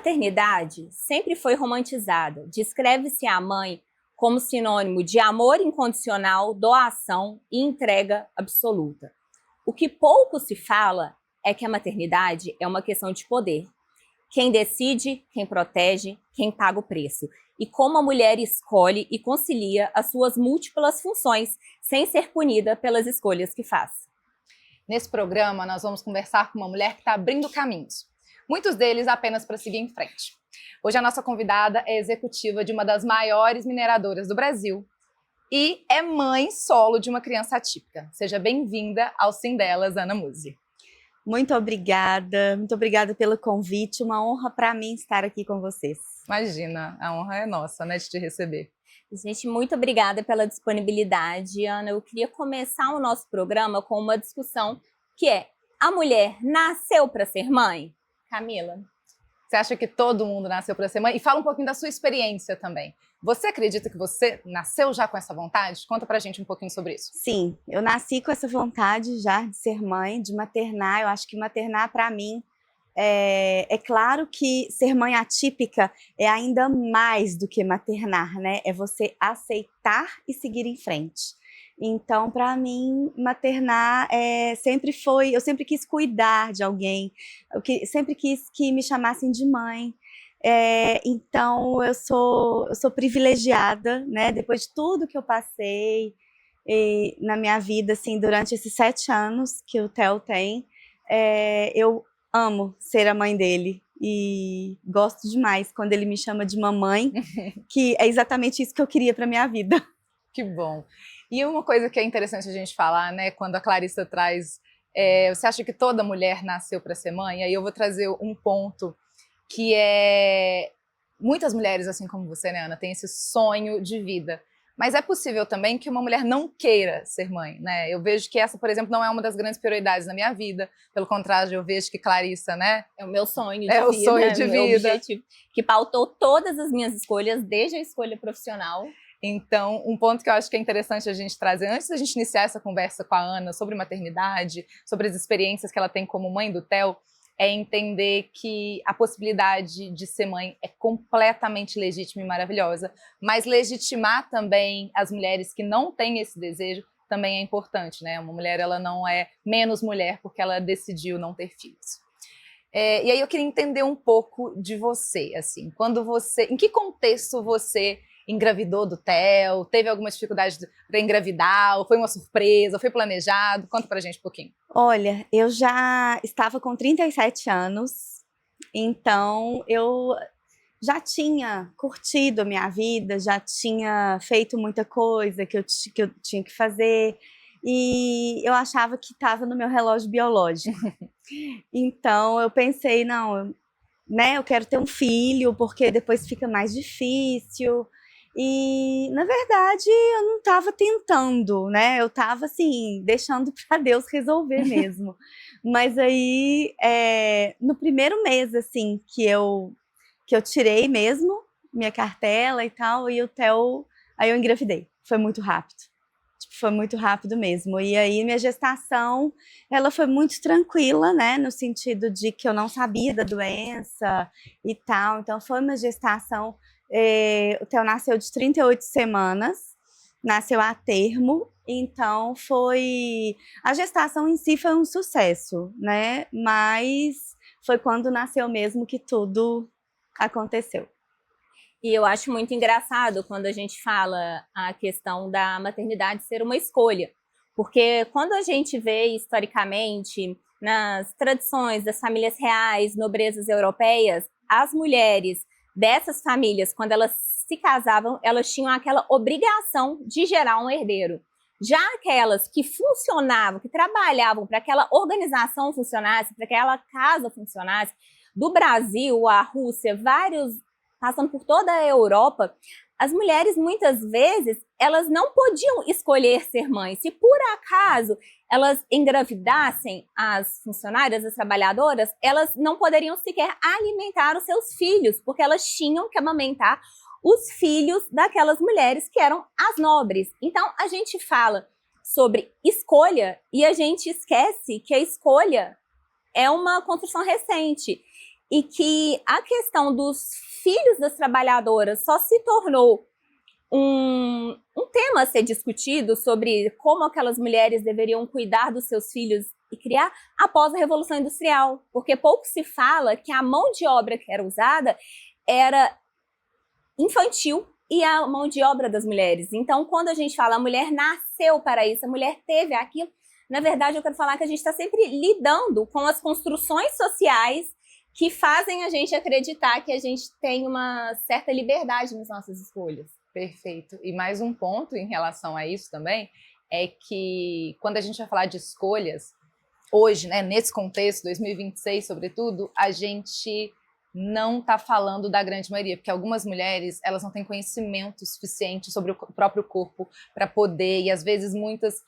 maternidade sempre foi romantizada. Descreve-se a mãe como sinônimo de amor incondicional, doação e entrega absoluta. O que pouco se fala é que a maternidade é uma questão de poder. Quem decide, quem protege, quem paga o preço. E como a mulher escolhe e concilia as suas múltiplas funções sem ser punida pelas escolhas que faz. Nesse programa, nós vamos conversar com uma mulher que está abrindo caminhos. Muitos deles apenas para seguir em frente. Hoje a nossa convidada é executiva de uma das maiores mineradoras do Brasil e é mãe solo de uma criança atípica. Seja bem-vinda ao Sim Delas, Ana Musi. Muito obrigada pelo convite, uma honra para mim estar aqui com vocês. Imagina, a honra é nossa, né, de te receber. Gente, muito obrigada pela disponibilidade, Ana. Eu queria começar o nosso programa com uma discussão que é: a mulher nasceu para ser mãe? Camila? Você acha que todo mundo nasceu para ser mãe? E fala um pouquinho da sua experiência também. Você acredita que você nasceu já com essa vontade? Conta pra gente um pouquinho sobre isso. Sim, eu nasci com essa vontade já de ser mãe, de maternar. Eu acho que maternar para mim é claro que ser mãe atípica é ainda mais do que maternar, né? É você aceitar e seguir em frente. Então, para mim, maternar eu sempre quis cuidar de alguém, sempre quis que me chamassem de mãe. Então, eu sou privilegiada, né? Depois de tudo que eu passei na minha vida, assim, durante esses 7 anos que o Theo tem, eu amo ser a mãe dele e gosto demais quando ele me chama de mamãe, que é exatamente isso que eu queria para minha vida. Que bom. E uma coisa que é interessante a gente falar, né, quando a Clarissa traz, você acha que toda mulher nasceu para ser mãe? Aí eu vou trazer um ponto que é, muitas mulheres, assim como você, né, Ana, têm esse sonho de vida. Mas é possível também que uma mulher não queira ser mãe, né? Eu vejo que essa, por exemplo, não é uma das grandes prioridades na minha vida. Pelo contrário, eu vejo que Clarissa, né? É o meu sonho de vida. É o sonho de meu vida. Objetivo, que pautou todas as minhas escolhas, desde a escolha profissional. Então, um ponto que eu acho que é interessante a gente trazer, antes da gente iniciar essa conversa com a Ana sobre maternidade, sobre as experiências que ela tem como mãe do Theo, é entender que a possibilidade de ser mãe é completamente legítima e maravilhosa, mas legitimar também as mulheres que não têm esse desejo também é importante, né? Uma mulher, ela não é menos mulher porque ela decidiu não ter filhos. E aí eu queria entender um pouco de você, assim, em que contexto você engravidou do Theo? Teve alguma dificuldade para engravidar? Ou foi uma surpresa? Ou foi planejado? Conta pra gente um pouquinho. Olha, eu já estava com 37 anos, então eu já tinha curtido a minha vida, já tinha feito muita coisa que eu tinha que fazer, e eu achava que estava no meu relógio biológico. Então eu pensei, não, né, eu quero ter um filho, porque depois fica mais difícil. E, na verdade, eu não estava tentando, né? Eu estava, assim, deixando para Deus resolver mesmo. Mas aí, no primeiro mês, assim, que eu tirei mesmo minha cartela e tal, e o Theo, aí eu engravidei. Foi muito rápido. Tipo, foi muito rápido mesmo. E aí, minha gestação, ela foi muito tranquila, né? No sentido de que eu não sabia da doença e tal. Então, foi uma gestação... o Theo nasceu de 38 semanas, nasceu a termo, então a gestação em si foi um sucesso, né? Mas foi quando nasceu mesmo que tudo aconteceu. E eu acho muito engraçado quando a gente fala a questão da maternidade ser uma escolha, porque quando a gente vê historicamente nas tradições das famílias reais, nobrezas europeias, as mulheres dessas famílias, quando elas se casavam, elas tinham aquela obrigação de gerar um herdeiro. Já aquelas que funcionavam, que trabalhavam para aquela organização funcionasse, para aquela casa funcionasse, do Brasil à Rússia, passando por toda a Europa, as mulheres, muitas vezes, elas não podiam escolher ser mães. Se por acaso elas engravidassem as funcionárias, as trabalhadoras, elas não poderiam sequer alimentar os seus filhos, porque elas tinham que amamentar os filhos daquelas mulheres que eram as nobres. Então, a gente fala sobre escolha e a gente esquece que a escolha é uma construção recente. e que a questão dos filhos das trabalhadoras só se tornou um tema a ser discutido sobre como aquelas mulheres deveriam cuidar dos seus filhos e criar após a Revolução Industrial, porque pouco se fala que a mão de obra que era usada era infantil e a mão de obra das mulheres. Então, quando a gente fala a mulher nasceu para isso, a mulher teve aquilo, na verdade eu quero falar que a gente está sempre lidando com as construções sociais que fazem a gente acreditar que a gente tem uma certa liberdade nas nossas escolhas. Perfeito. E mais um ponto em relação a isso também é que quando a gente vai falar de escolhas, hoje, né, nesse contexto, 2026, sobretudo, a gente não está falando da grande maioria, porque algumas mulheres, elas não têm conhecimento suficiente sobre o próprio corpo para poder, e às vezes muitas,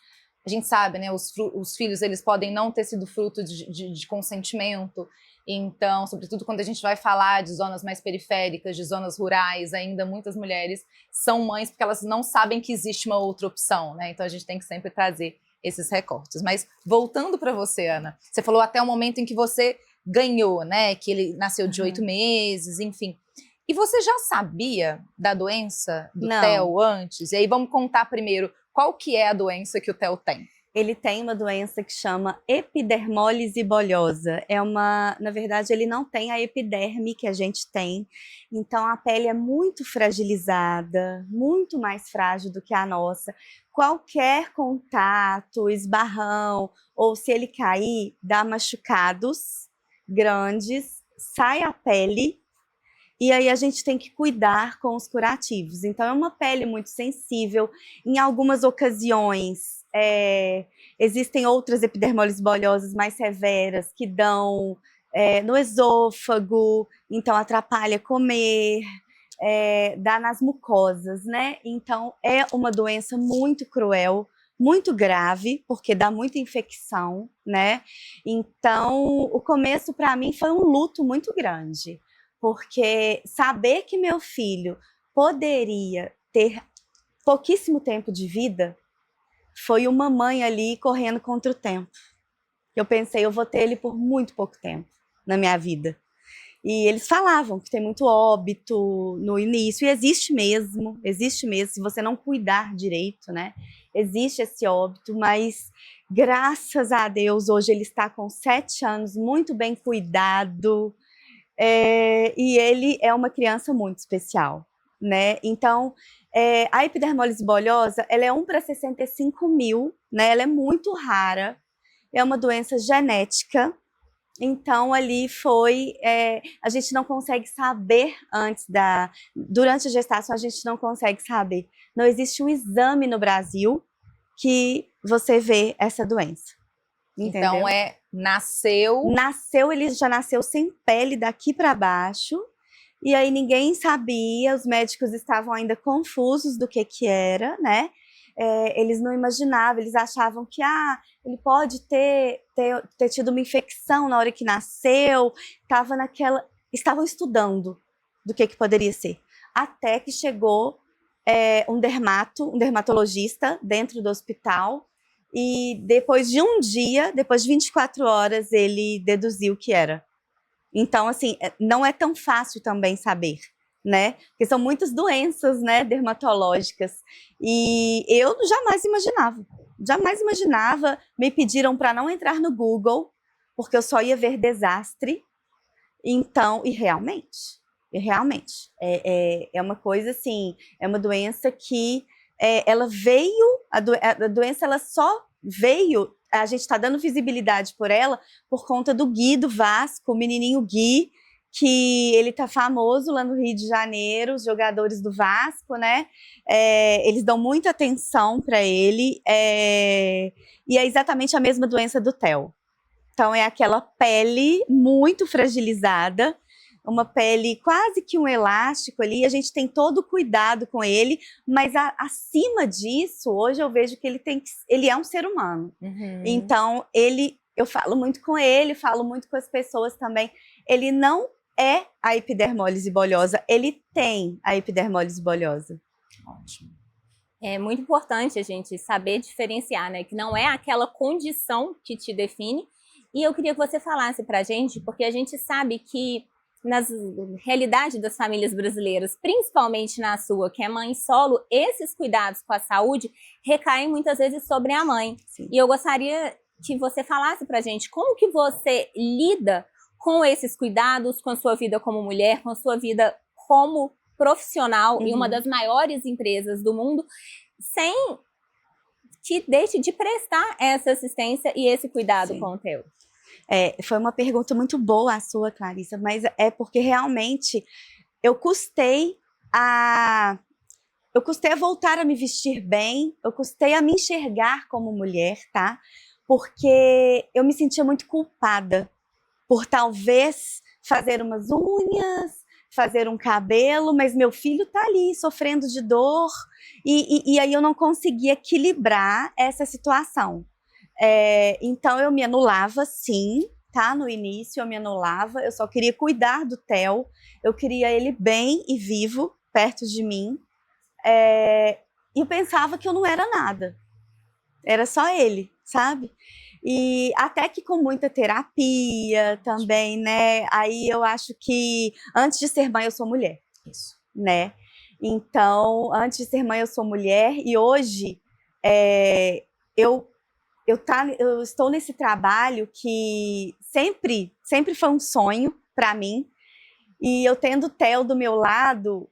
a gente sabe, né, os filhos, eles podem não ter sido fruto de consentimento. Então, sobretudo quando a gente vai falar de zonas mais periféricas, de zonas rurais, ainda muitas mulheres são mães porque elas não sabem que existe uma outra opção, né? Então a gente tem que sempre trazer esses recortes. Mas voltando para você, Ana, você falou até o momento em que você ganhou, né? Que ele nasceu de 8 meses, enfim. E você já sabia da doença do Theo antes? E aí vamos contar primeiro qual que é a doença que o Theo tem. Ele tem uma doença que chama epidermólise bolhosa. Na verdade, ele não tem a epiderme que a gente tem. Então, a pele é muito fragilizada, muito mais frágil do que a nossa. Qualquer contato, esbarrão, ou se ele cair, dá machucados grandes, sai a pele, e aí a gente tem que cuidar com os curativos. Então, é uma pele muito sensível. Em algumas ocasiões, existem outras epidermólise bolhosas mais severas que dão no esôfago, então atrapalha comer, dá nas mucosas, né? Então, é uma doença muito cruel, muito grave, porque dá muita infecção, né? Então, o começo para mim foi um luto muito grande. Porque saber que meu filho poderia ter pouquíssimo tempo de vida foi uma mãe ali correndo contra o tempo. Eu pensei, eu vou ter ele por muito pouco tempo na minha vida. E eles falavam que tem muito óbito no início, e existe mesmo, se você não cuidar direito, né? Existe esse óbito, mas graças a Deus, hoje ele está com 7 anos, muito bem cuidado. E ele é uma criança muito especial, né? Então, a epidermólise bolhosa, ela é 1 para 65 mil, né? Ela é muito rara, é uma doença genética. Então, ali a gente não consegue saber durante a gestação, a gente não consegue saber. Não existe um exame no Brasil que você vê essa doença. Entendeu? Então, ele já nasceu sem pele daqui para baixo, e aí ninguém sabia, os médicos estavam ainda confusos do que era, né? Eles não imaginavam, eles achavam que ele pode ter tido uma infecção na hora que nasceu, estavam estudando do que poderia ser. Até que chegou um dermatologista dentro do hospital, e depois de um dia, depois de 24 horas, ele deduziu que era. Então, assim, não é tão fácil também saber, né? Porque são muitas doenças, né, dermatológicas. E eu jamais imaginava. Me pediram para não entrar no Google, porque eu só ia ver desastre. Então, e realmente, é uma coisa assim, é uma doença que ela veio, a doença ela só veio, a gente está dando visibilidade por ela por conta do Gui do Vasco, o menininho Gui, que ele tá famoso lá no Rio de Janeiro, os jogadores do Vasco, né? Eles dão muita atenção para ele, e é exatamente a mesma doença do Theo. Então é aquela pele muito fragilizada, uma pele quase que um elástico ali, a gente tem todo o cuidado com ele, mas acima disso, hoje eu vejo que ele é um ser humano. Uhum. Então, eu falo muito com ele, falo muito com as pessoas também, ele não é a epidermólise bolhosa, ele tem a epidermólise bolhosa. Ótimo. É muito importante a gente saber diferenciar, né? Que não é aquela condição que te define. E eu queria que você falasse pra gente, porque a gente sabe que nas realidade das famílias brasileiras, principalmente na sua, que é mãe solo, esses cuidados com a saúde recaem muitas vezes sobre a mãe. Sim. E eu gostaria que você falasse pra gente como que você lida com esses cuidados, com a sua vida como mulher, com a sua vida como profissional em uma das maiores empresas do mundo, sem que deixe de prestar essa assistência e esse cuidado com o teu. Foi uma pergunta muito boa a sua, Clarissa, mas é porque realmente eu custei a voltar a me vestir bem, eu custei a me enxergar como mulher, tá? Porque eu me sentia muito culpada por talvez fazer umas unhas, fazer um cabelo, mas meu filho tá ali sofrendo de dor e aí eu não conseguia equilibrar essa situação. Então eu me anulava, sim, tá? No início eu me anulava, eu só queria cuidar do Theo, eu queria ele bem e vivo perto de mim, e eu pensava que eu não era nada, era só ele, sabe? E até que com muita terapia também, né? Aí eu acho que antes de ser mãe eu sou mulher. Isso. Né? Então, antes de ser mãe eu sou mulher e hoje eu estou nesse trabalho que sempre foi um sonho para mim e eu tendo o Theo do meu lado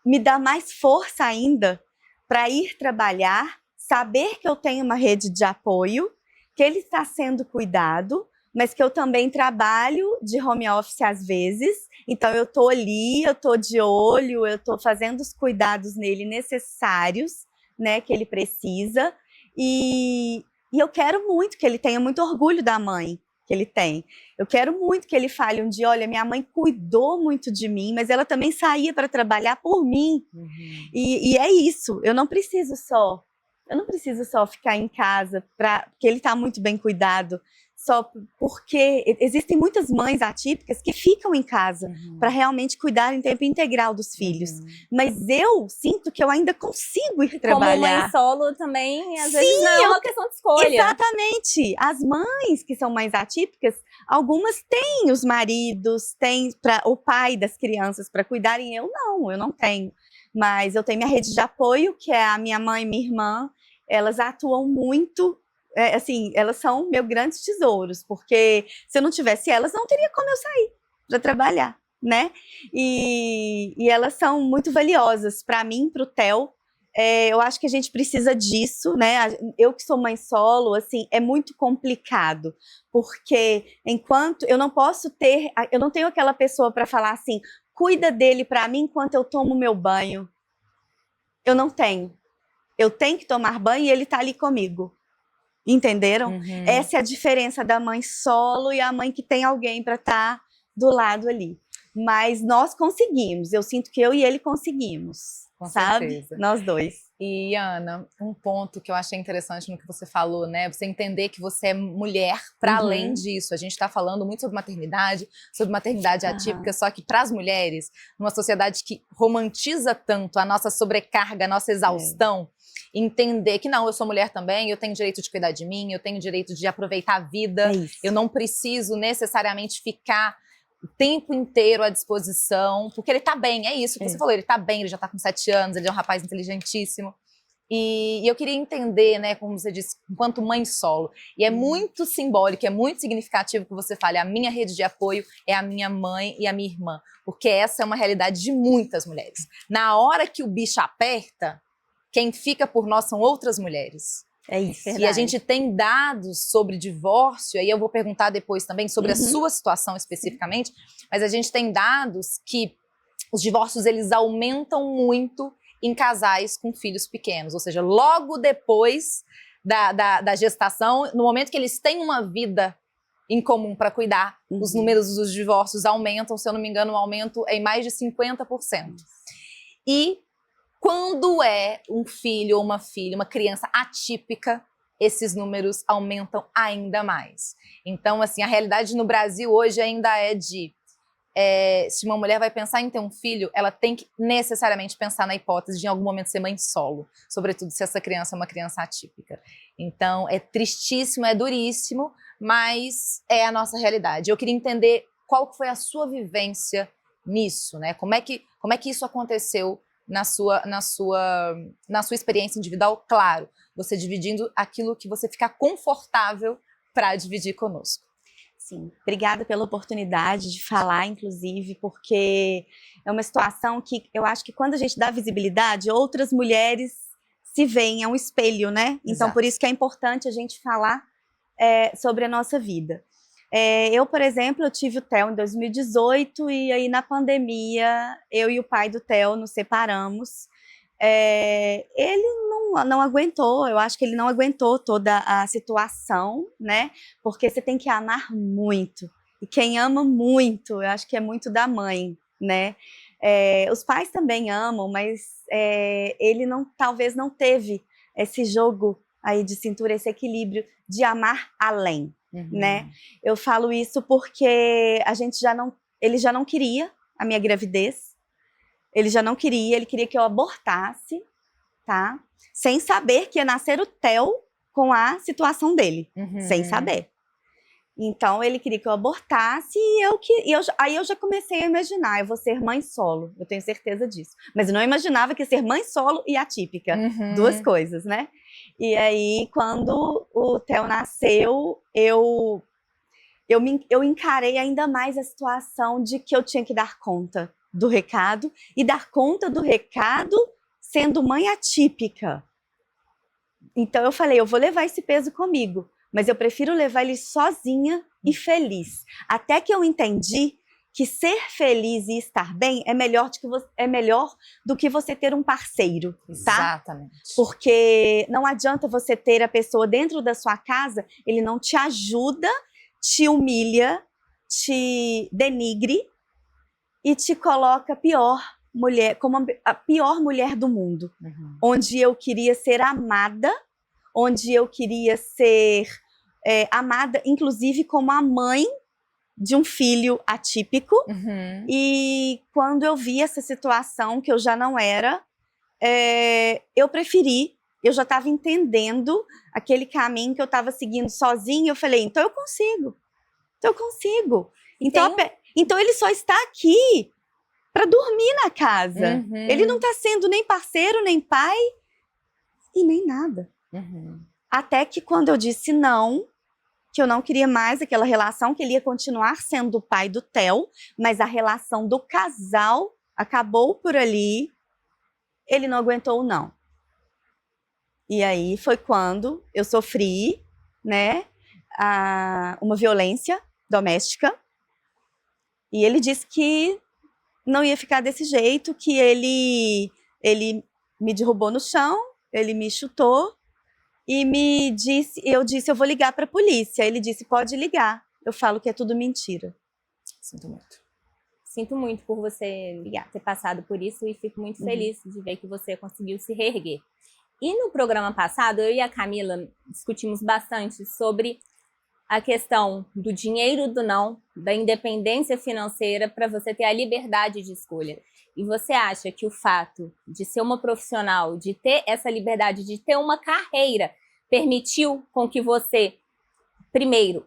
me dá mais força ainda para ir trabalhar, saber que eu tenho uma rede de apoio, que ele está sendo cuidado, mas que eu também trabalho de home office às vezes, então eu estou ali, eu estou de olho, eu estou fazendo os cuidados nele necessários, né, que ele precisa, e eu quero muito que ele tenha muito orgulho da mãe que ele tem. Eu quero muito que ele fale um dia, olha, minha mãe cuidou muito de mim, mas ela também saía para trabalhar por mim. E é isso, eu não preciso só ficar em casa, porque ele está muito bem cuidado, só porque existem muitas mães atípicas que ficam em casa para realmente cuidar em tempo integral dos filhos. Mas eu sinto que eu ainda consigo ir trabalhar. Como mãe solo também, às vezes não é uma questão de escolha. Exatamente. As mães que são mães atípicas, algumas têm os maridos, têm o pai das crianças para cuidarem. Eu não tenho. Mas eu tenho minha rede de apoio, que é a minha mãe e minha irmã. Elas atuam muito, assim, elas são meus grandes tesouros, porque se eu não tivesse elas, não teria como eu sair para trabalhar, né? E elas são muito valiosas para mim, para o Theo. Eu acho que a gente precisa disso, né? Eu que sou mãe solo, assim, é muito complicado, porque enquanto eu não tenho aquela pessoa para falar assim, cuida dele para mim enquanto eu tomo meu banho. Eu não tenho. Eu tenho que tomar banho e ele tá ali comigo. Entenderam? Essa é a diferença da mãe solo e a mãe que tem alguém para estar do lado ali. Mas nós conseguimos. Eu sinto que eu e ele conseguimos. Com sabe? certeza. Nós dois. E, Ana, um ponto que eu achei interessante no que você falou, né? Você entender que você é mulher para além disso. A gente está falando muito sobre maternidade atípica, só que para as mulheres, numa sociedade que romantiza tanto a nossa sobrecarga, a nossa exaustão, entender que não, eu sou mulher também, eu tenho direito de cuidar de mim, eu tenho direito de aproveitar a vida, eu não preciso necessariamente ficar o tempo inteiro à disposição, porque ele tá bem, é isso que você falou, ele tá bem, ele já tá com 7 anos, ele é um rapaz inteligentíssimo. E eu queria entender, né, como você disse, enquanto mãe solo, e é muito simbólico, é muito significativo que você fale, a minha rede de apoio é a minha mãe e a minha irmã, porque essa é uma realidade de muitas mulheres. Na hora que o bicho aperta, quem fica por nós são outras mulheres. É isso. E a gente tem dados sobre divórcio, aí eu vou perguntar depois também sobre a sua situação especificamente, mas a gente tem dados que os divórcios eles aumentam muito em casais com filhos pequenos, ou seja, logo depois da gestação, no momento que eles têm uma vida em comum para cuidar, os números dos divórcios aumentam, se eu não me engano, o aumento é em mais de 50%. E quando é um filho ou uma filha, uma criança atípica, esses números aumentam ainda mais. Então, assim, a realidade no Brasil hoje ainda é se uma mulher vai pensar em ter um filho, ela tem que necessariamente pensar na hipótese de em algum momento ser mãe solo, sobretudo se essa criança é uma criança atípica. Então, é tristíssimo, é duríssimo, mas é a nossa realidade. Eu queria entender qual foi a sua vivência nisso, né? Como é que isso aconteceu na sua experiência individual? Claro, você dividindo aquilo que você fica confortável para dividir conosco. Sim, obrigada pela oportunidade de falar, inclusive, porque é uma situação que eu acho que quando a gente dá visibilidade, outras mulheres se veem, é um espelho, né? Então, Exato. por isso que é importante a gente falar sobre a nossa vida. Eu, por exemplo, eu tive o Theo em 2018 e aí na pandemia, eu e o pai do Theo nos separamos. Ele não aguentou, eu acho que ele não aguentou toda a situação, né? Porque você tem que amar muito. E quem ama muito, eu acho que é muito da mãe, né? Os pais também amam, mas ele talvez não teve esse jogo aí de cintura, esse equilíbrio de amar além, né? Eu falo isso porque ele já não queria a minha gravidez, ele já não queria, ele queria que eu abortasse, tá? Sem saber que ia nascer o Theo com a situação dele, sem saber. Então, ele queria que eu abortasse aí eu já comecei a imaginar, eu vou ser mãe solo, eu tenho certeza disso. Mas eu não imaginava que ia ser mãe solo e atípica, duas coisas, né? E aí, quando o Theo nasceu, eu encarei ainda mais a situação de que eu tinha que dar conta do recado, e dar conta do recado sendo mãe atípica. Então eu falei, eu vou levar esse peso comigo, mas eu prefiro levar ele sozinha e feliz. Até que eu entendi que ser feliz e estar bem é melhor do que você ter um parceiro, tá? Exatamente. Porque não adianta você ter a pessoa dentro da sua casa, ele não te ajuda, te humilha, te denigre e te coloca como a pior mulher do mundo. Onde eu queria ser amada, onde eu queria ser amada, inclusive como a mãe de um filho atípico. E quando eu vi essa situação, que eu já não era, eu já estava entendendo aquele caminho que eu estava seguindo sozinha. Eu falei, então eu consigo. Então ele só está aqui para dormir na casa. Ele não está sendo nem parceiro, nem pai e nem nada. Até que quando eu disse não, que eu não queria mais aquela relação, que ele ia continuar sendo o pai do Theo, mas a relação do casal acabou por ali, ele não aguentou não. E aí foi quando eu sofri, né, uma violência doméstica, e ele disse que não ia ficar desse jeito, que ele me derrubou no chão, ele me chutou e eu disse, eu vou ligar para a polícia. Ele disse, pode ligar. Eu falo que é tudo mentira. Sinto muito. Sinto muito por você ter passado por isso e fico muito feliz de ver que você conseguiu se reerguer. E no programa passado, eu e a Camila discutimos bastante sobre a questão do dinheiro do não, da independência financeira para você ter a liberdade de escolha. E você acha que o fato de ser uma profissional, de ter essa liberdade, de ter uma carreira, permitiu com que você, primeiro,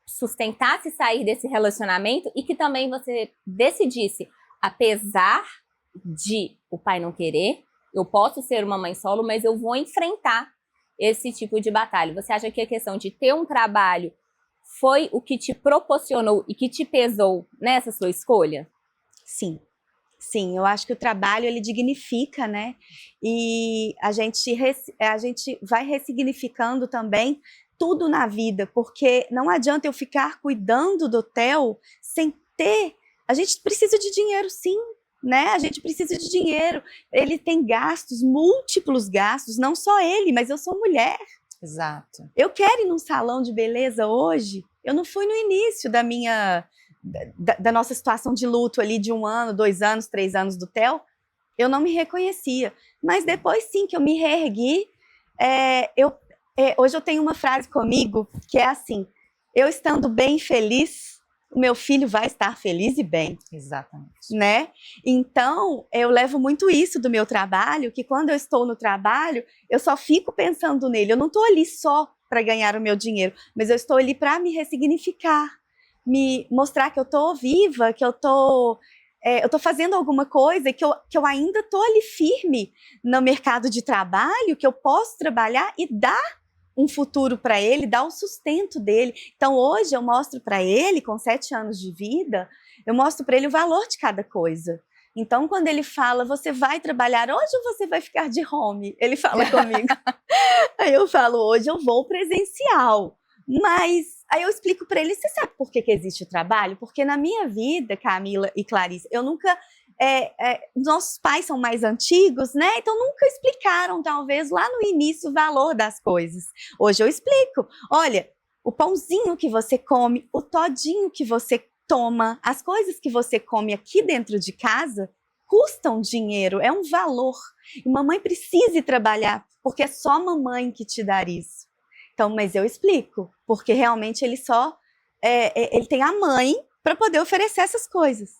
sustentasse sair desse relacionamento e que também você decidisse, apesar de o pai não querer, eu posso ser uma mãe solo, mas eu vou enfrentar esse tipo de batalha. Você acha que a questão de ter um trabalho foi o que te proporcionou e que te pesou nessa sua escolha? Sim. Sim, eu acho que o trabalho, ele dignifica, né? E a gente vai ressignificando também tudo na vida, porque não adianta eu ficar cuidando do Theo sem ter... A gente precisa de dinheiro, sim, né? A gente precisa de dinheiro. Ele tem gastos, múltiplos gastos, não só ele, mas eu sou mulher. Exato. Eu quero ir num salão de beleza hoje. Eu não fui no início da nossa situação de luto ali de 1 ano, 2 anos, 3 anos do Theo. Eu não me reconhecia. Mas depois sim que eu me reergui, hoje eu tenho uma frase comigo que é assim: eu estando bem e feliz, o meu filho vai estar feliz e bem. Exatamente. Né? Então, eu levo muito isso do meu trabalho, que quando eu estou no trabalho, eu só fico pensando nele. Eu não estou ali só para ganhar o meu dinheiro, mas eu estou ali para me ressignificar, me mostrar que eu tô viva, que eu tô fazendo alguma coisa, que eu ainda tô ali firme no mercado de trabalho, que eu posso trabalhar e dar um futuro para ele, dar o sustento dele. Então hoje eu mostro para ele, com 7 anos de vida, eu mostro para ele o valor de cada coisa. Então, quando ele fala, você vai trabalhar hoje ou você vai ficar de home? Ele fala comigo. Aí eu falo, hoje eu vou presencial. Mas aí eu explico para ele, você sabe por que existe o trabalho? Porque na minha vida, Camila e Clarice, eu nunca... nossos pais são mais antigos, né? Então nunca explicaram, talvez, lá no início, o valor das coisas. Hoje eu explico. Olha, o pãozinho que você come, o todinho que você toma, as coisas que você come aqui dentro de casa custam dinheiro, é um valor. E mamãe precisa ir trabalhar, porque é só mamãe que te dá isso. Então, mas eu explico, porque realmente ele só ele tem a mãe para poder oferecer essas coisas,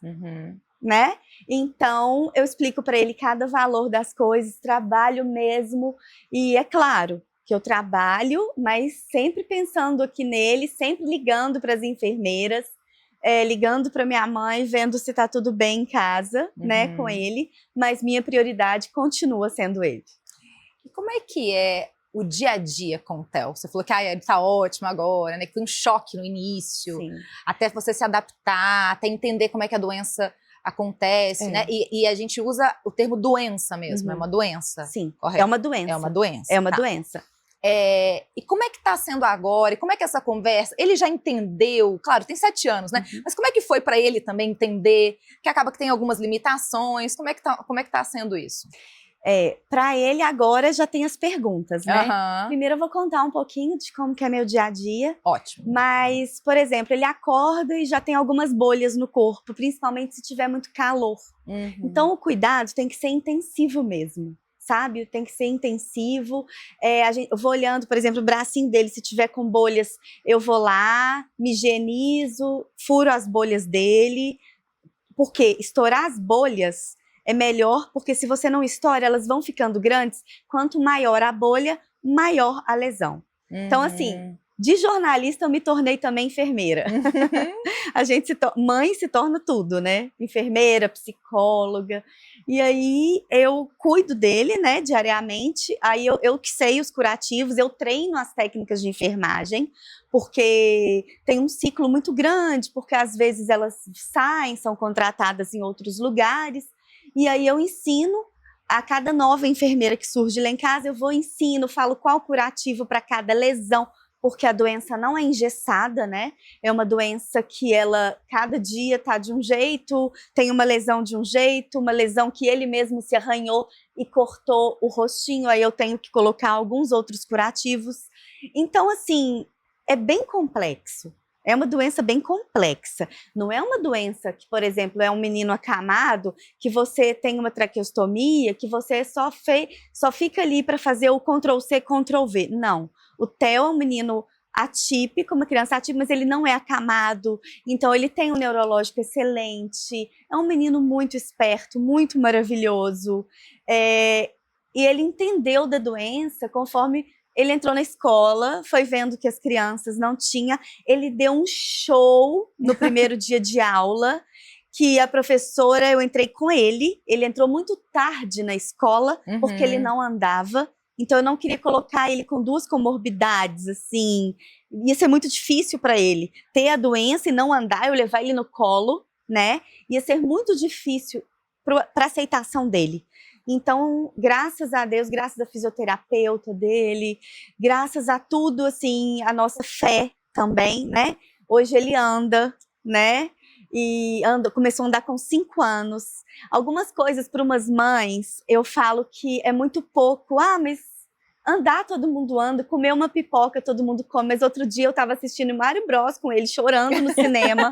né? Então eu explico para ele cada valor das coisas, trabalho mesmo, e é claro que eu trabalho, mas sempre pensando aqui nele, sempre ligando para as enfermeiras, ligando para minha mãe, vendo se está tudo bem em casa, né, com ele, mas minha prioridade continua sendo ele. E como é que é o dia a dia com o Theo? Você falou que ele tá ótimo agora, né? Que foi um choque no início, sim, até você se adaptar, até entender como é que a doença acontece, né? E a gente usa o termo doença mesmo, é uma doença. Sim, correto? É uma doença. É uma doença. É uma doença. E como é que tá sendo agora? E como é que essa conversa? Ele já entendeu? Claro, tem 7 anos, né? Mas como é que foi para ele também entender que acaba que tem algumas limitações? Como é que tá sendo isso? Para ele agora já tem as perguntas, né? Primeiro eu vou contar um pouquinho de como que é meu dia a dia. Ótimo. Mas, por exemplo, ele acorda e já tem algumas bolhas no corpo, principalmente se tiver muito calor. Então o cuidado tem que ser intensivo mesmo, sabe? Tem que ser intensivo. Eu vou olhando, por exemplo, o bracinho dele, se tiver com bolhas, eu vou lá, me higienizo, furo as bolhas dele, porque estourar as bolhas é melhor, porque se você não estoura, elas vão ficando grandes. Quanto maior a bolha, maior a lesão. Então, assim, de jornalista eu me tornei também enfermeira. Mãe se torna tudo, né? Enfermeira, psicóloga. E aí eu cuido dele, né, diariamente. Aí eu que sei os curativos, eu treino as técnicas de enfermagem, porque tem um ciclo muito grande, porque às vezes elas saem, são contratadas em outros lugares. E aí eu ensino a cada nova enfermeira que surge lá em casa, eu falo qual curativo para cada lesão, porque a doença não é engessada, né? É uma doença que cada dia tá de um jeito, tem uma lesão de um jeito, uma lesão que ele mesmo se arranhou e cortou o rostinho, aí eu tenho que colocar alguns outros curativos. Então, assim, é bem complexo. É uma doença bem complexa. Não é uma doença que, por exemplo, é um menino acamado, que você tem uma traqueostomia, que você só fica ali para fazer o Ctrl+C, Ctrl+V. Não. O Theo é um menino atípico, uma criança atípica, mas ele não é acamado. Então, ele tem um neurológico excelente. É um menino muito esperto, muito maravilhoso. E ele entendeu da doença conforme ele entrou na escola, foi vendo que as crianças não tinham. Ele deu um show no primeiro dia de aula, que a professora, eu entrei com ele entrou muito tarde na escola, porque ele não andava. Então eu não queria colocar ele com 2 comorbidades, assim. Ia ser muito difícil para ele ter a doença e não andar, eu levar ele no colo, né? Ia ser muito difícil para a aceitação dele. Então, graças a Deus, graças à fisioterapeuta dele, graças a tudo, assim, a nossa fé também, né? Hoje ele anda, né? E começou a andar com 5 anos. Algumas coisas para umas mães, eu falo que é muito pouco. Mas andar todo mundo anda, comer uma pipoca todo mundo come. Mas outro dia eu estava assistindo Mario Bros com ele chorando no cinema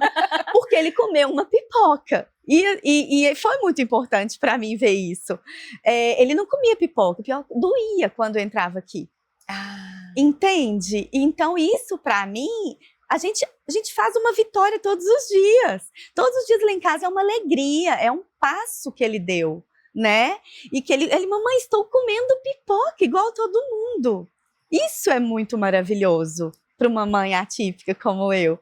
porque ele comeu uma pipoca. E foi muito importante para mim ver isso. Ele não comia pipoca doía quando eu entrava aqui. Entende? Então isso para mim, a gente faz uma vitória todos os dias. Todos os dias lá em casa é uma alegria, é um passo que ele deu, né? E que ele mamãe, estou comendo pipoca igual todo mundo. Isso é muito maravilhoso. para uma mãe atípica como eu.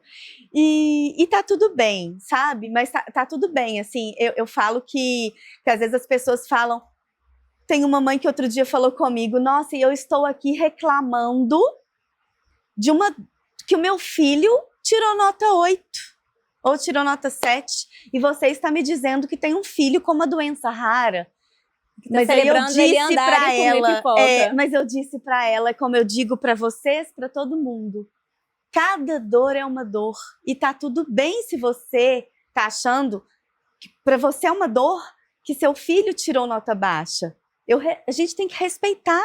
E tá tudo bem, sabe? Mas tá tudo bem, assim, eu falo que às vezes as pessoas falam, tem uma mãe que outro dia falou comigo, nossa, e eu estou aqui reclamando que o meu filho tirou nota 8 ou tirou nota 7 e você está me dizendo que tem um filho com uma doença rara. Mas aí eu disse para ela, mas eu disse para ela, como eu digo para vocês, para todo mundo, cada dor é uma dor e tá tudo bem se você tá achando que para você é uma dor que seu filho tirou nota baixa. A gente tem que respeitar,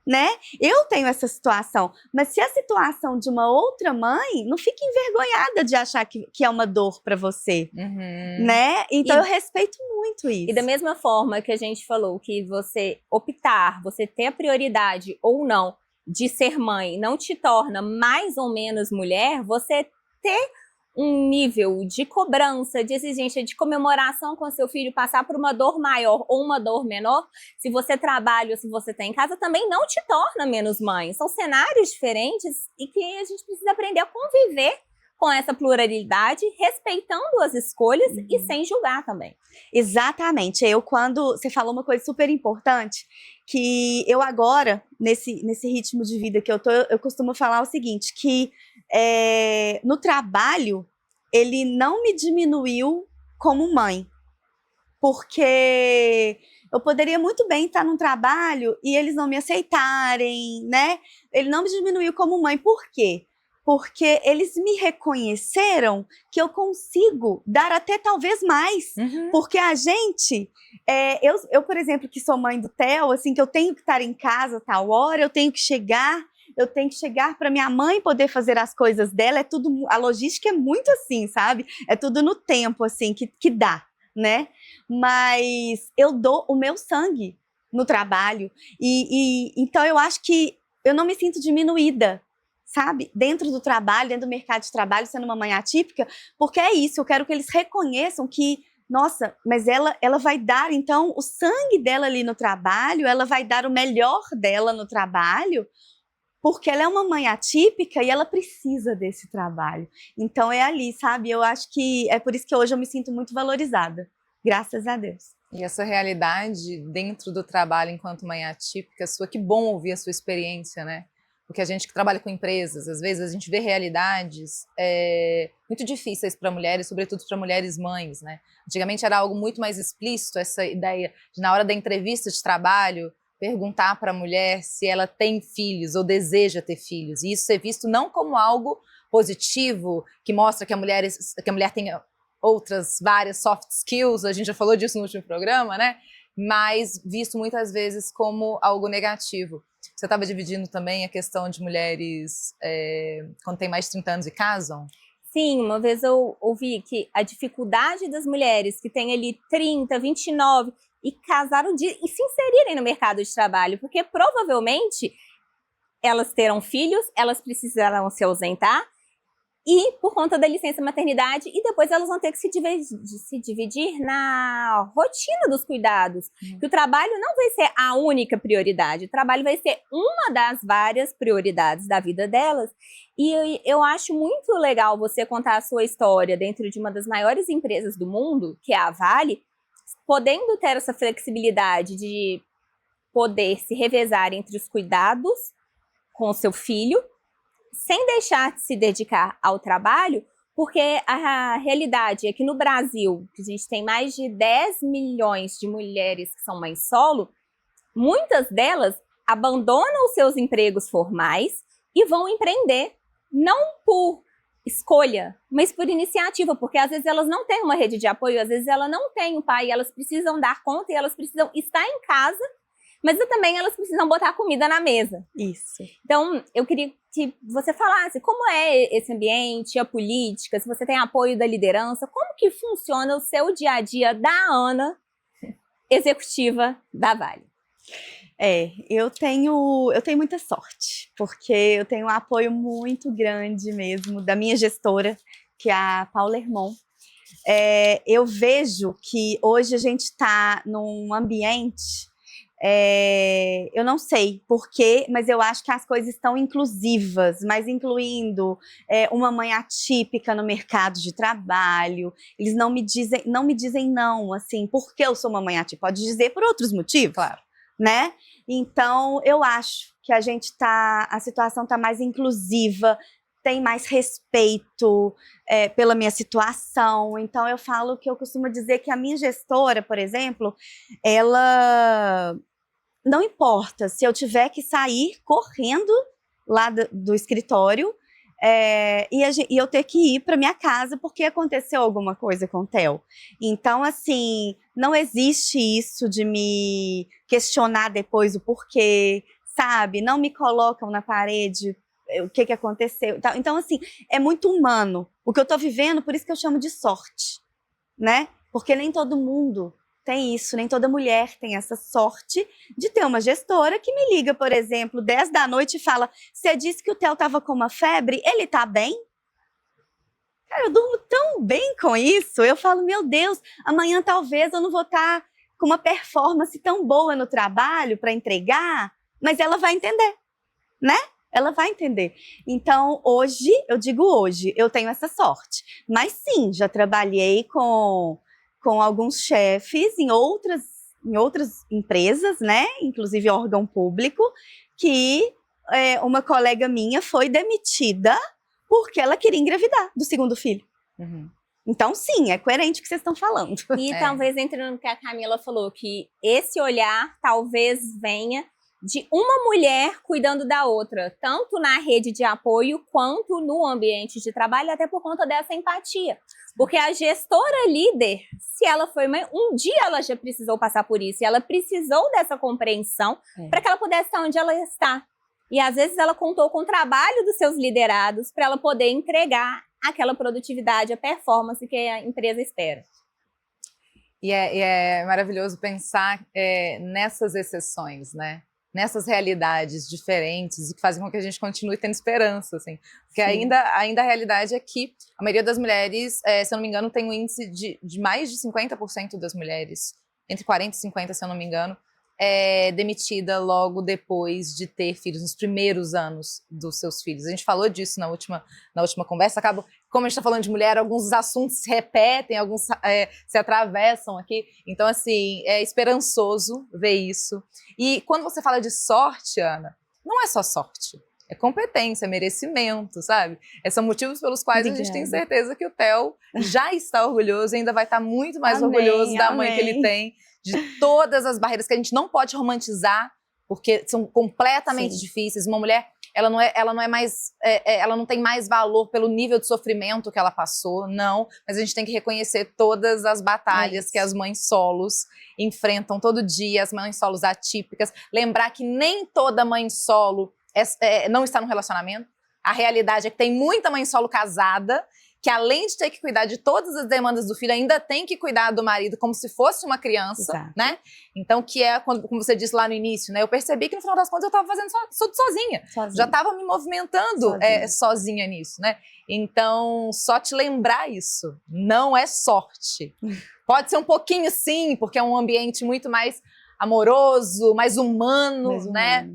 né? Eu tenho essa situação, mas se a situação de uma outra mãe, não fique envergonhada de achar que é uma dor para você, né? Então eu respeito muito isso. E da mesma forma que a gente falou que você optar, você ter a prioridade ou não de ser mãe não te torna mais ou menos mulher, você ter um nível de cobrança, de exigência, de comemoração com seu filho, passar por uma dor maior ou uma dor menor, se você trabalha ou se você está em casa, também não te torna menos mãe. São cenários diferentes e que a gente precisa aprender a conviver com essa pluralidade, respeitando as escolhas e sem julgar também. Exatamente. Quando você falou uma coisa super importante, que eu agora, nesse ritmo de vida que eu tô, eu costumo falar o seguinte, que no trabalho, ele não me diminuiu como mãe, porque eu poderia muito bem estar num trabalho e eles não me aceitarem, né? Ele não me diminuiu como mãe. Por quê? Porque eles me reconheceram que eu consigo dar até talvez mais. Porque a gente, eu, por exemplo, que sou mãe do Theo, assim, que eu tenho que estar em casa a tal hora, eu tenho que chegar para minha mãe poder fazer as coisas dela, a logística é muito assim, sabe? É tudo no tempo, assim, que dá, né? Mas eu dou o meu sangue no trabalho, então eu acho que eu não me sinto diminuída, sabe? Dentro do trabalho, dentro do mercado de trabalho, sendo uma mãe atípica, porque é isso, eu quero que eles reconheçam que, nossa, mas ela vai dar, então, o sangue dela ali no trabalho, ela vai dar o melhor dela no trabalho, porque ela é uma mãe atípica e ela precisa desse trabalho. Então é ali, sabe? Eu acho que é por isso que hoje eu me sinto muito valorizada, graças a Deus. E essa realidade dentro do trabalho enquanto mãe atípica sua, que bom ouvir a sua experiência, né? Porque a gente que trabalha com empresas, às vezes a gente vê realidades muito difíceis para mulheres, sobretudo para mulheres mães, né? Antigamente era algo muito mais explícito, essa ideia de, na hora da entrevista de trabalho, perguntar para a mulher se ela tem filhos ou deseja ter filhos. E isso ser visto não como algo positivo, que mostra que a mulher tem outras várias soft skills, a gente já falou disso no último programa, né? Mas visto muitas vezes como algo negativo. Você estava dividindo também a questão de mulheres quando tem mais de 30 anos e casam? Sim, uma vez eu ouvi que a dificuldade das mulheres que têm ali 30, 29 e casaram e se inserirem no mercado de trabalho, porque provavelmente elas terão filhos, elas precisarão se ausentar e por conta da licença maternidade, e depois elas vão ter que se dividir na rotina dos cuidados. Que o trabalho não vai ser a única prioridade, o trabalho vai ser uma das várias prioridades da vida delas. E eu acho muito legal você contar a sua história dentro de uma das maiores empresas do mundo, que é a Vale, podendo ter essa flexibilidade de poder se revezar entre os cuidados com o seu filho, sem deixar de se dedicar ao trabalho, porque a realidade é que no Brasil, que a gente tem mais de 10 milhões de mulheres que são mães solo, muitas delas abandonam os seus empregos formais e vão empreender, não por escolha, mas por iniciativa, porque às vezes elas não têm uma rede de apoio, às vezes ela não tem um pai, elas precisam dar conta e elas precisam estar em casa, mas também elas precisam botar comida na mesa. Isso. Então, eu queria que você falasse como é esse ambiente, a política, se você tem apoio da liderança, como que funciona o seu dia a dia da Ana, executiva da Vale. Eu tenho muita sorte, porque eu tenho um apoio muito grande mesmo da minha gestora, que é a Paula Hermon. Eu vejo que hoje a gente está num ambiente Eu não sei por quê, mas eu acho que as coisas estão inclusivas, mas incluindo uma mãe atípica no mercado de trabalho. Eles não me dizem não, assim, porque eu sou uma mãe atípica. Pode dizer por outros motivos, Claro. né? Então, eu acho que a situação está mais inclusiva, tem mais respeito pela minha situação. Então, eu falo que eu costumo dizer que a minha gestora, por exemplo, ela não importa se eu tiver que sair correndo lá do escritório e eu ter que ir para minha casa porque aconteceu alguma coisa com o Theo. Então, assim, não existe isso de me questionar depois o porquê, sabe? Não me colocam na parede o que aconteceu. Então, assim, é muito humano. O que eu tô vivendo, por isso que eu chamo de sorte, né? Porque nem todo mundo tem isso, nem toda mulher tem essa sorte de ter uma gestora que me liga, por exemplo, 10 da noite e fala: você disse que o Theo tava com uma febre, ele tá bem? Cara, eu durmo tão bem com isso, eu falo, meu Deus, amanhã talvez eu não vou estar com uma performance tão boa no trabalho para entregar, mas ela vai entender, né? Ela vai entender. Então, hoje, eu tenho essa sorte. Mas sim, já trabalhei com alguns chefes em outras empresas, né? Inclusive órgão público, que uma colega minha foi demitida porque ela queria engravidar do segundo filho. Uhum. Então, sim, é coerente o que vocês estão falando. E talvez entrando no que a Camila falou, que esse olhar talvez venha de uma mulher cuidando da outra, tanto na rede de apoio quanto no ambiente de trabalho, até por conta dessa empatia. Porque a gestora líder, se ela foi mãe, um dia ela já precisou passar por isso, e ela precisou dessa compreensão para que ela pudesse estar onde ela está. E às vezes ela contou com o trabalho dos seus liderados para ela poder entregar aquela produtividade, a performance que a empresa espera. E é maravilhoso pensar nessas exceções, né? Nessas realidades diferentes e que fazem com que a gente continue tendo esperança, assim. Porque ainda a realidade é que a maioria das mulheres, se eu não me engano, tem um índice de mais de 50% das mulheres, entre 40% e 50%, se eu não me engano, demitida logo depois de ter filhos, nos primeiros anos dos seus filhos. A gente falou disso na última conversa, como a gente está falando de mulher, alguns assuntos se repetem, alguns se atravessam aqui. Então, assim, é esperançoso ver isso. E quando você fala de sorte, Ana, não é só sorte. É competência, é merecimento, sabe? São motivos pelos quais a gente tem certeza que o Theo já está orgulhoso e ainda vai estar muito mais orgulhoso da mãe que ele tem, de todas as barreiras que a gente não pode romantizar, porque são completamente difíceis. Uma mulher, ela não é mais, ela não tem mais valor pelo nível de sofrimento que ela passou, não. Mas a gente tem que reconhecer todas as batalhas que as mães solos enfrentam todo dia, as mães solos atípicas. Lembrar que nem toda mãe solo não está num relacionamento. A realidade é que tem muita mãe solo casada que, além de ter que cuidar de todas as demandas do filho, ainda tem que cuidar do marido como se fosse uma criança, né? Então, como você disse lá no início, né? Eu percebi que, no final das contas, eu estava fazendo tudo sozinha. Já estava me movimentando sozinha nisso, né? Então, só te lembrar isso. Não é sorte. Pode ser um pouquinho, sim, porque é um ambiente muito mais amoroso, mais humano, né?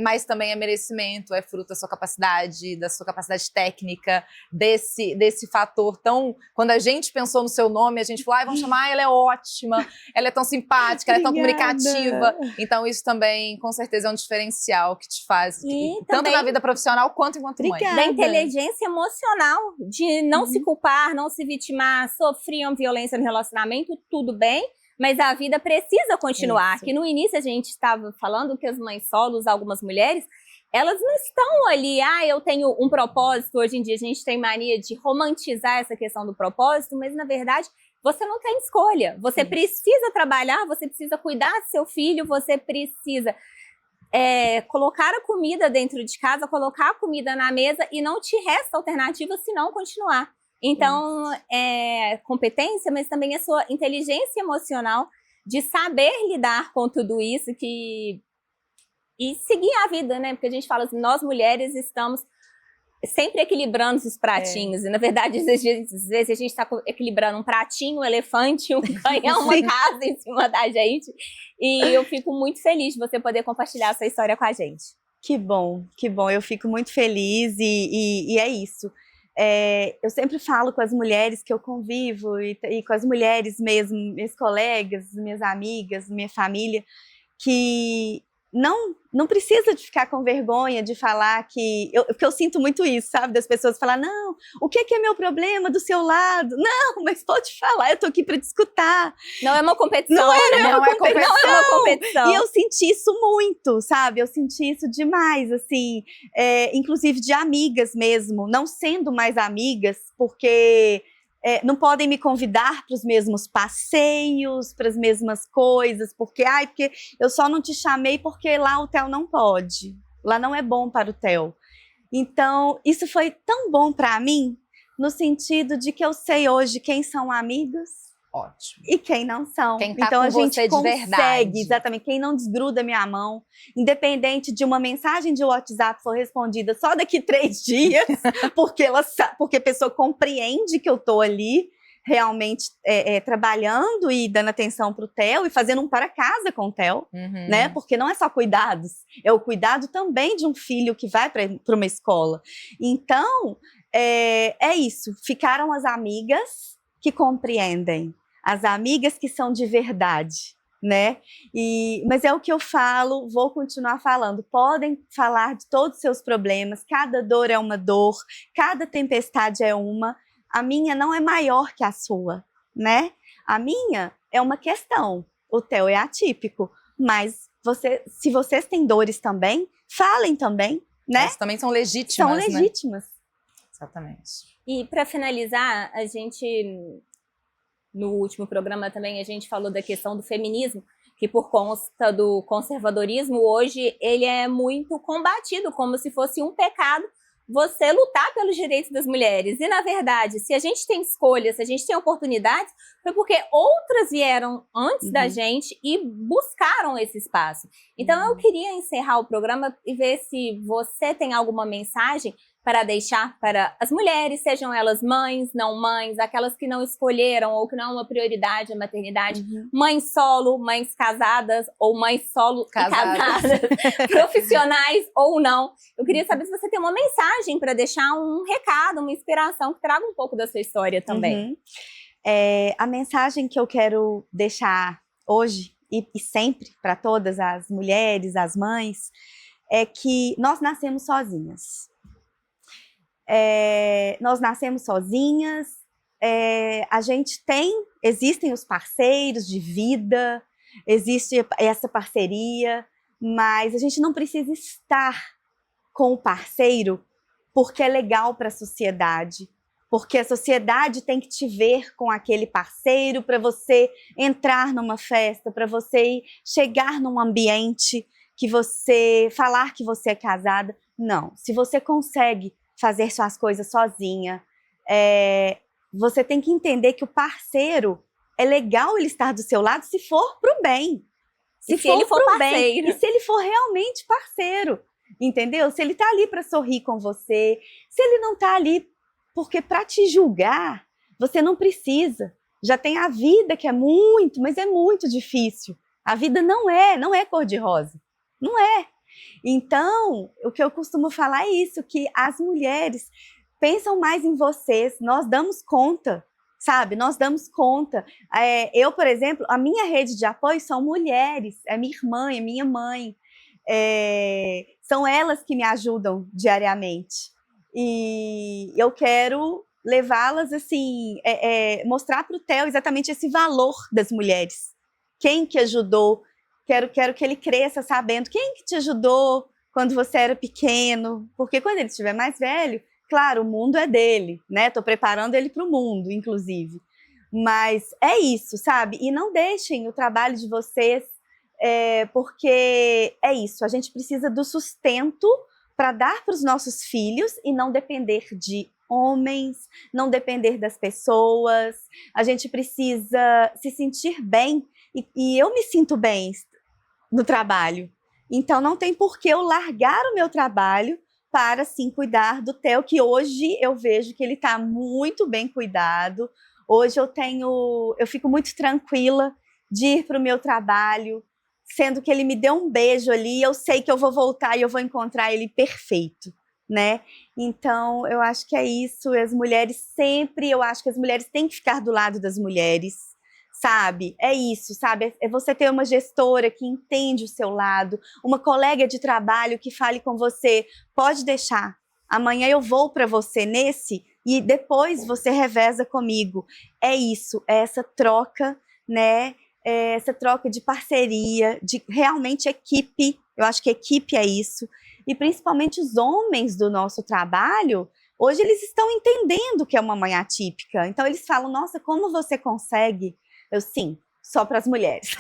Mas também é merecimento, é fruto da sua capacidade técnica, desse fator tão... Quando a gente pensou no seu nome, a gente falou, vamos chamar, ela é ótima, ela é tão simpática, ela é tão comunicativa. Então isso também, com certeza, é um diferencial que te faz, tanto na vida profissional quanto enquanto mãe. Da inteligência emocional, de não se culpar, não se vitimar, sofriam violência no relacionamento, tudo bem, mas a vida precisa continuar. Que no início a gente estava falando que as mães solos, algumas mulheres, elas não estão ali, eu tenho um propósito. Hoje em dia a gente tem mania de romantizar essa questão do propósito, mas na verdade você não tem escolha. Você precisa trabalhar, você precisa cuidar do seu filho, você precisa colocar a comida dentro de casa, colocar a comida na mesa e não te resta alternativa senão continuar. Então, competência, mas também a sua inteligência emocional de saber lidar com tudo isso e seguir a vida, né? Porque a gente fala assim, nós mulheres sempre equilibrando os pratinhos. E, na verdade, às vezes a gente está equilibrando um pratinho, um elefante, um canhão, uma casa em cima da gente. E eu fico muito feliz de você poder compartilhar essa história com a gente. Que bom, que bom. Eu fico muito feliz e é isso. Eu sempre falo com as mulheres que eu convivo e com as mulheres mesmo, minhas colegas, minhas amigas, minha família, que não precisa de ficar com vergonha de falar porque eu sinto muito isso, sabe? Das pessoas falar, não, o que é meu problema do seu lado? Não, mas pode falar, eu tô aqui para te escutar. Não é uma competição. Não é uma competição. E eu senti isso muito, sabe? Eu senti isso demais, assim, inclusive de amigas mesmo, não sendo mais amigas, porque não podem me convidar para os mesmos passeios, para as mesmas coisas, porque eu só não te chamei porque lá o Theo não pode, lá não é bom para o Theo. Então, isso foi tão bom para mim, no sentido de que eu sei hoje quem são amigos. Ótimo. E quem não são. Quem tá então com a gente você de verdade. Exatamente, quem não desgruda minha mão, independente de uma mensagem de WhatsApp for respondida só daqui 3 dias, porque a pessoa compreende que eu tô ali realmente trabalhando e dando atenção pro Theo e fazendo um para casa com o Theo, né? Porque não é só cuidados, é o cuidado também de um filho que vai para uma escola. Então, é isso, ficaram as amigas que compreendem, as amigas que são de verdade, né? Mas é o que eu falo, vou continuar falando. Podem falar de todos os seus problemas, cada dor é uma dor, cada tempestade é uma. A minha não é maior que a sua, né? A minha é uma questão. O Theo é atípico, mas se vocês têm dores também, falem também, né? Elas também são legítimas, São legítimas. Né? Exatamente. E para finalizar, a gente, no último programa também, a gente falou da questão do feminismo, que por conta do conservadorismo, hoje ele é muito combatido, como se fosse um pecado você lutar pelos direitos das mulheres. E, na verdade, se a gente tem escolhas, se a gente tem oportunidades, foi porque outras vieram antes da gente e buscaram esse espaço. Então, eu queria encerrar o programa e ver se você tem alguma mensagem para deixar para as mulheres, sejam elas mães, não mães, aquelas que não escolheram ou que não é uma prioridade a maternidade, mães solo, mães casadas ou mães solo casadas, profissionais ou não. Eu queria saber se você tem uma mensagem para deixar, um recado, uma inspiração que traga um pouco da sua história também. A mensagem que eu quero deixar hoje e sempre para todas as mulheres, as mães, é que nós nascemos sozinhas. Nós nascemos sozinhas, existem os parceiros de vida, existe essa parceria, mas a gente não precisa estar com o parceiro porque é legal para a sociedade, porque a sociedade tem que te ver com aquele parceiro para você entrar numa festa, para você chegar num ambiente que você falar que você é casada. Não, se você consegue fazer suas coisas sozinha, você tem que entender que o parceiro, é legal ele estar do seu lado se for pro bem. Se ele for parceiro. E se ele for realmente parceiro, entendeu? Se ele tá ali para sorrir com você, se ele não tá ali porque para te julgar, você não precisa. Já tem a vida que mas é muito difícil. A vida não é cor-de-rosa. Não é. Então, o que eu costumo falar é isso, que as mulheres pensam mais em vocês, nós damos conta, sabe? Nós damos conta. Eu, por exemplo, a minha rede de apoio são mulheres, é minha irmã, é minha mãe. São elas que me ajudam diariamente. E eu quero levá-las, assim, mostrar para o Theo exatamente esse valor das mulheres. Quem que ajudou? Quero que ele cresça sabendo quem que te ajudou quando você era pequeno, porque quando ele estiver mais velho, claro, o mundo é dele, né? Tô preparando ele para o mundo, inclusive. Mas é isso, sabe? E não deixem o trabalho de vocês, porque é isso, a gente precisa do sustento para dar para os nossos filhos e não depender de homens, não depender das pessoas. A gente precisa se sentir bem, e eu me sinto bem no trabalho. Então, não tem por que eu largar o meu trabalho para sim cuidar do Theo, que hoje eu vejo que ele está muito bem cuidado. Hoje eu fico muito tranquila de ir para o meu trabalho, sendo que ele me deu um beijo ali, eu sei que eu vou voltar e eu vou encontrar ele perfeito, né? Então, eu acho que é isso, eu acho que as mulheres têm que ficar do lado das mulheres, sabe? É isso, sabe? É você ter uma gestora que entende o seu lado, uma colega de trabalho que fale com você, pode deixar, amanhã eu vou para você nesse e depois você reveza comigo. É isso, é essa troca, né? É essa troca de parceria, de realmente equipe. Eu acho que equipe é isso. E principalmente os homens do nosso trabalho, hoje eles estão entendendo o que é uma mãe atípica. Então eles falam, nossa, como você consegue? Eu, sim, só para as mulheres.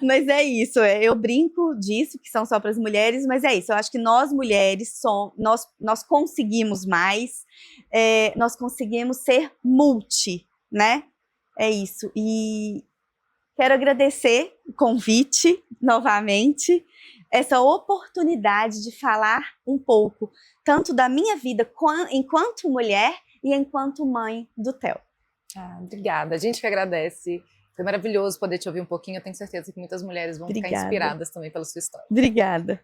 Mas é isso, eu brinco disso, que são só para as mulheres, mas é isso, eu acho que nós mulheres, nós conseguimos mais, nós conseguimos ser multi, né? É isso, e quero agradecer o convite, novamente, essa oportunidade de falar um pouco, tanto da minha vida enquanto mulher e enquanto mãe do Theo. Obrigada, a gente que agradece. Foi maravilhoso poder te ouvir um pouquinho. Eu tenho certeza que muitas mulheres vão ficar inspiradas também pela sua história. Obrigada.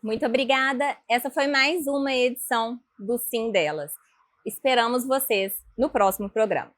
Muito obrigada. Essa foi mais uma edição do Sim Delas. Esperamos vocês no próximo programa.